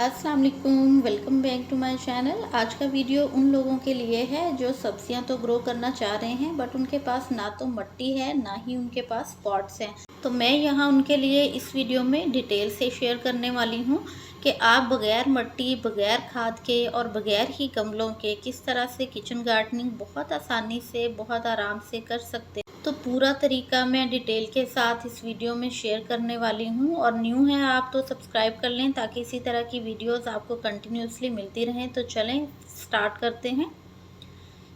अस्सलाम वालेकुम, welcome back to my channel. आज का वीडियो उन लोगों के लिए है जो सब्जियां तो ग्रो करना चाह रहे हैं बट उनके पास ना तो मिट्टी है ना ही उनके पास पॉट्स हैं। तो मैं यहाँ उनके लिए इस वीडियो में डिटेल से शेयर करने वाली हूँ कि आप बग़ैर मिट्टी, बग़ैर खाद के और बग़ैर ही गमलों के किस तरह से किचन गार्डनिंग बहुत आसानी से, बहुत आराम से कर सकते हैं। तो पूरा तरीका मैं डिटेल के साथ इस वीडियो में शेयर करने वाली हूँ। और न्यू हैं आप तो सब्सक्राइब कर लें ताकि इसी तरह की वीडियोस आपको कंटिन्यूसली मिलती रहें। तो चलें स्टार्ट करते हैं।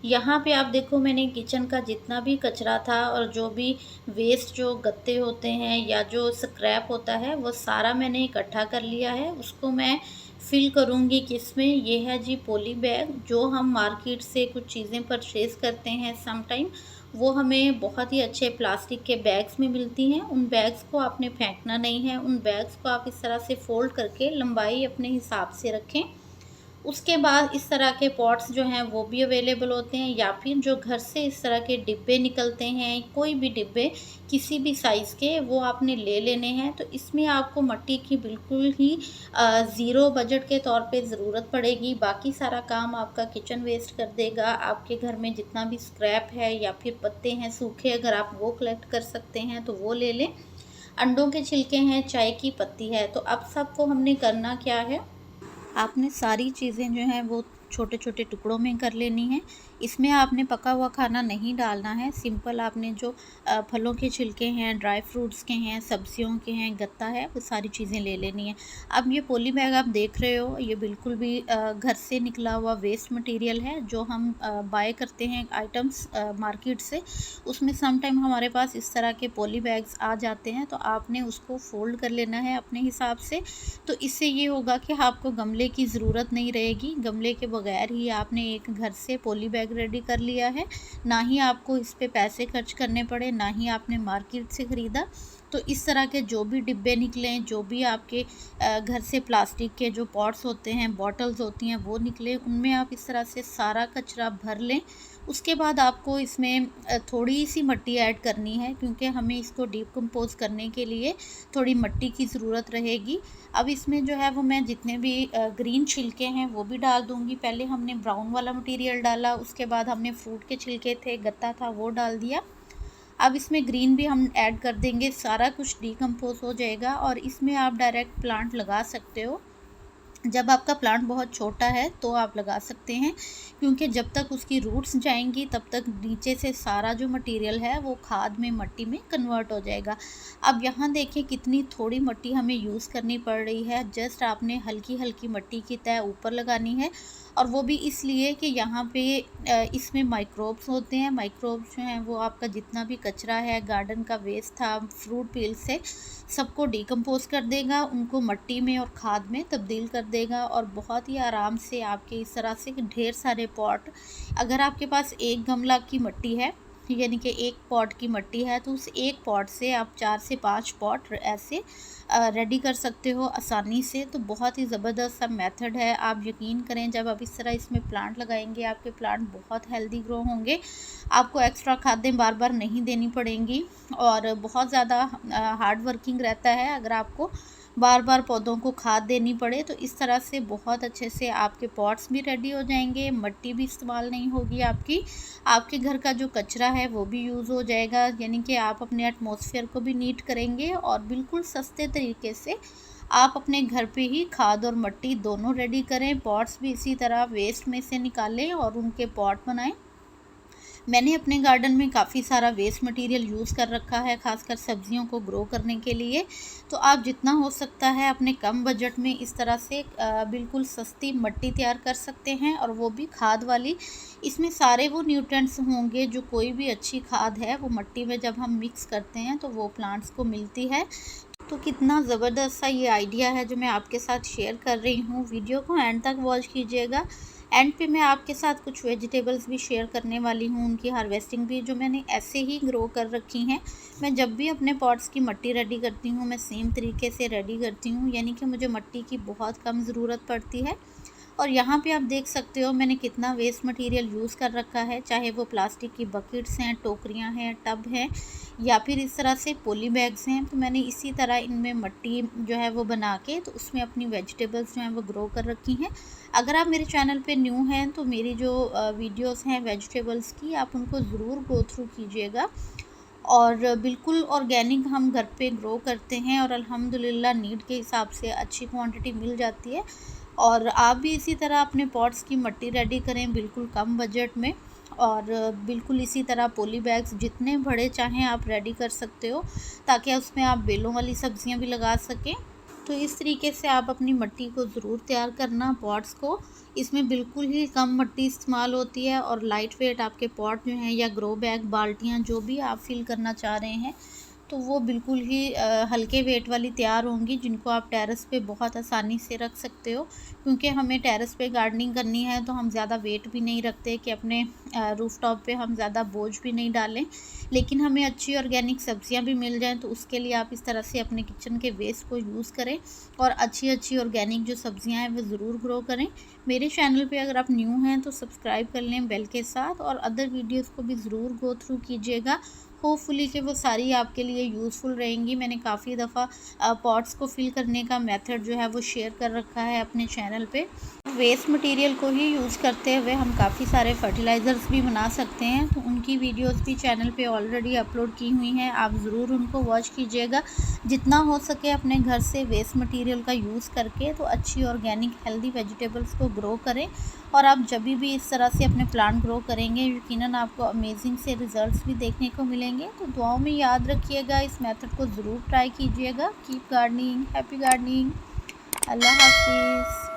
यहाँ पे आप देखो, मैंने किचन का जितना भी कचरा था और जो भी वेस्ट, जो गत्ते होते हैं या जो स्क्रैप होता है, वो सारा मैंने इकट्ठा कर लिया है। उसको मैं फिल करूँगी किसमें, ये है जी पॉली बैग। जो हम मार्केट से कुछ चीज़ें परचेज़ करते हैं सम टाइम, वो हमें बहुत ही अच्छे प्लास्टिक के बैग्स में मिलती हैं। उन बैग्स को आपने फेंकना नहीं है। उन बैग्स को आप इस तरह से फ़ोल्ड करके लंबाई अपने हिसाब से रखें। उसके बाद इस तरह के पॉट्स जो हैं वो भी अवेलेबल होते हैं, या फिर जो घर से इस तरह के डिब्बे निकलते हैं, कोई भी डिब्बे किसी भी साइज़ के, वो आपने ले लेने हैं। तो इसमें आपको मिट्टी की बिल्कुल ही ज़ीरो बजट के तौर पे ज़रूरत पड़ेगी। बाकी सारा काम आपका किचन वेस्ट कर देगा। आपके घर में जितना भी स्क्रैप है या फिर पत्ते हैं सूखे, अगर आप वो कलेक्ट कर सकते हैं तो वो ले लें। अंडों के छिलके हैं, चाय की पत्ती है। तो अब सबको हमने करना क्या है, आपने सारी चीज़ें जो हैं वो छोटे छोटे टुकड़ों में कर लेनी है। इसमें आपने पका हुआ खाना नहीं डालना है। सिंपल आपने जो फलों के छिलके हैं, ड्राई फ्रूट्स के हैं, सब्जियों के हैं, गत्ता है, वो सारी चीज़ें ले लेनी है। अब ये पॉली बैग आप देख रहे हो, ये बिल्कुल भी घर से निकला हुआ वेस्ट मटेरियल है जो हम बाय करते हैं आइटम्स मार्केट से। उसमें सम टाइम हमारे पास इस तरह के पॉली बैग्स आ जाते हैं, तो आपने उसको फ़ोल्ड कर लेना है अपने हिसाब से। तो इससे ये होगा कि आपको गमले की ज़रूरत नहीं रहेगी। गमले के बगैर ही आपने एक घर से पॉली बैग रेडी कर लिया है। ना ही आपको इस पे पैसे खर्च करने पड़े, ना ही आपने मार्केट से ख़रीदा। तो इस तरह के जो भी डिब्बे निकलें, जो भी आपके घर से प्लास्टिक के जो पॉट्स होते हैं, बॉटल्स होती हैं, वो निकले, उनमें आप इस तरह से सारा कचरा भर लें। उसके बाद आपको इसमें थोड़ी सी मिट्टी ऐड करनी है, क्योंकि हमें इसको डीकम्पोज करने के लिए थोड़ी मिट्टी की ज़रूरत रहेगी। अब इसमें जो है वो मैं जितने भी ग्रीन छिलके हैं वो भी डाल दूँगी। पहले हमने ब्राउन वाला मटेरियल डाला, उसके बाद हमने फ्रूट के छिलके थे, गत्ता था, वो डाल दिया। अब इसमें ग्रीन भी हम ऐड कर देंगे, सारा कुछ डीकम्पोज हो जाएगा और इसमें आप डायरेक्ट प्लांट लगा सकते हो। जब आपका प्लांट बहुत छोटा है तो आप लगा सकते हैं, क्योंकि जब तक उसकी रूट्स जाएंगी तब तक नीचे से सारा जो मटेरियल है वो खाद में, मिट्टी में कन्वर्ट हो जाएगा। अब यहाँ देखिए कितनी थोड़ी मिट्टी हमें यूज़ करनी पड़ रही है। जस्ट आपने हल्की हल्की मिट्टी की तह ऊपर लगानी है, और वो भी इसलिए कि यहाँ पे इसमें माइक्रोब्स होते हैं। माइक्रोब्स जो हैं वो आपका जितना भी कचरा है, गार्डन का वेस्ट था, फ्रूट पील से, सबको डीकम्पोज कर देगा, उनको मिट्टी में और खाद में तब्दील कर देगा। और बहुत ही आराम से आपके इस तरह से ढेर सारे पॉट, अगर आपके पास एक गमला की मिट्टी है, यानी कि एक पॉट की मिट्टी है, तो उस एक पॉट से आप 4 से 5 पॉट ऐसे रेडी कर सकते हो आसानी से। तो बहुत ही ज़बरदस्त सा मेथड है। आप यकीन करें, जब आप इस तरह इसमें प्लांट लगाएंगे, आपके प्लांट बहुत हेल्दी ग्रो होंगे। आपको एक्स्ट्रा खादें बार बार नहीं देनी पड़ेंगी, और बहुत ज़्यादा हार्ड वर्किंग रहता है अगर आपको बार बार पौधों को खाद देनी पड़े। तो इस तरह से बहुत अच्छे से आपके पॉट्स भी रेडी हो जाएंगे, मिट्टी भी इस्तेमाल नहीं होगी आपकी, आपके घर का जो कचरा है वो भी यूज़ हो जाएगा। यानी कि आप अपने एटमॉस्फेयर को भी नीट करेंगे, और बिल्कुल सस्ते तरीके से आप अपने घर पे ही खाद और मिट्टी दोनों रेडी करें। पॉट्स भी इसी तरह वेस्ट में से निकालें और उनके पॉट बनाएं। मैंने अपने गार्डन में काफ़ी सारा वेस्ट मटेरियल यूज़ कर रखा है, खासकर सब्जियों को ग्रो करने के लिए। तो आप जितना हो सकता है अपने कम बजट में इस तरह से बिल्कुल सस्ती मिट्टी तैयार कर सकते हैं, और वो भी खाद वाली। इसमें सारे वो न्यूट्रिएंट्स होंगे जो कोई भी अच्छी खाद है वो मिट्टी में जब हम मिक्स करते हैं तो वो प्लांट्स को मिलती है। तो कितना ज़बरदस्त सा ये आइडिया है जो मैं आपके साथ शेयर कर रही हूँ। वीडियो को एंड तक वॉच कीजिएगा। एंड पे मैं आपके साथ कुछ वेजिटेबल्स भी शेयर करने वाली हूँ, उनकी हार्वेस्टिंग भी, जो मैंने ऐसे ही ग्रो कर रखी हैं। मैं जब भी अपने पॉट्स की मिट्टी रेडी करती हूँ, मैं सेम तरीके से रेडी करती हूँ, यानी कि मुझे मिट्टी की बहुत कम ज़रूरत पड़ती है। और यहाँ पे आप देख सकते हो मैंने कितना वेस्ट मटेरियल यूज़ कर रखा है, चाहे वो प्लास्टिक की बकेट्स हैं, टोकरियाँ हैं, टब हैं या फिर इस तरह से पॉली बैग्स हैं। तो मैंने इसी तरह इनमें मिट्टी जो है वो बना के तो उसमें अपनी वेजिटेबल्स जो हैं वो ग्रो कर रखी हैं। अगर आप मेरे चैनल पे न्यू हैं तो मेरी जो वीडियोस हैं वेजिटेबल्स की, आप उनको ज़रूर गो थ्रू कीजिएगा। और बिल्कुल ऑर्गेनिक हम घर पे ग्रो करते हैं और अल्हम्दुलिल्लाह नीड के हिसाब से अच्छी क्वांटिटी मिल जाती है। और आप भी इसी तरह अपने पॉट्स की मिट्टी रेडी करें बिल्कुल कम बजट में, और बिल्कुल इसी तरह पॉली बैग्स जितने बड़े चाहें आप रेडी कर सकते हो, ताकि उसमें आप बेलों वाली सब्जियां भी लगा सकें। तो इस तरीके से आप अपनी मिट्टी को ज़रूर तैयार करना, पॉट्स को। इसमें बिल्कुल ही कम मिट्टी इस्तेमाल होती है और लाइट वेट आपके पॉट जो हैं या ग्रो बैग, बाल्टियाँ जो भी आप फिल करना चाह रहे हैं तो वो बिल्कुल ही हल्के वेट वाली तैयार होंगी, जिनको आप टेरेस पे बहुत आसानी से रख सकते हो। क्योंकि हमें टेरेस पे गार्डनिंग करनी है तो हम ज़्यादा वेट भी नहीं रखते कि अपने रूफ टॉप पे हम ज़्यादा बोझ भी नहीं डालें, लेकिन हमें अच्छी ऑर्गेनिक सब्जियां भी मिल जाएं। तो उसके लिए आप इस तरह से अपने किचन के वेस्ट को यूज़ करें और अच्छी अच्छी ऑर्गेनिक जो सब्जियां हैं वो ज़रूर ग्रो करें। मेरे चैनल पे अगर आप न्यू हैं तो सब्सक्राइब कर लें बेल के साथ, और अदर वीडियोज़ को भी ज़रूर गो थ्रू कीजिएगा। होपफुली कि वो सारी आपके लिए यूज़फुल रहेंगी। मैंने काफ़ी दफ़ा पॉट्स को फिल करने का मेथड जो है वो शेयर कर रखा है अपने चैनल पे। वेस्ट मटेरियल को ही यूज़ करते हुए हम काफ़ी सारे फर्टिलाइज़र्स भी बना सकते हैं, तो उनकी वीडियोस भी चैनल पे ऑलरेडी अपलोड की हुई हैं, आप ज़रूर उनको वॉच कीजिएगा। जितना हो सके अपने घर से वेस्ट मटेरियल का यूज़ करके तो अच्छी ऑर्गेनिक हेल्दी वेजिटेबल्स को ग्रो करें। और आप जब भी इस तरह से अपने प्लांट ग्रो करेंगे यकीनन आपको अमेजिंग से रिज़ल्ट्स भी देखने को मिलेंगे। तो दुआओं में याद रखिएगा, इस मेथड को ज़रूर ट्राई कीजिएगा। Keep gardening, happy gardening. अल्लाह हाफिज़।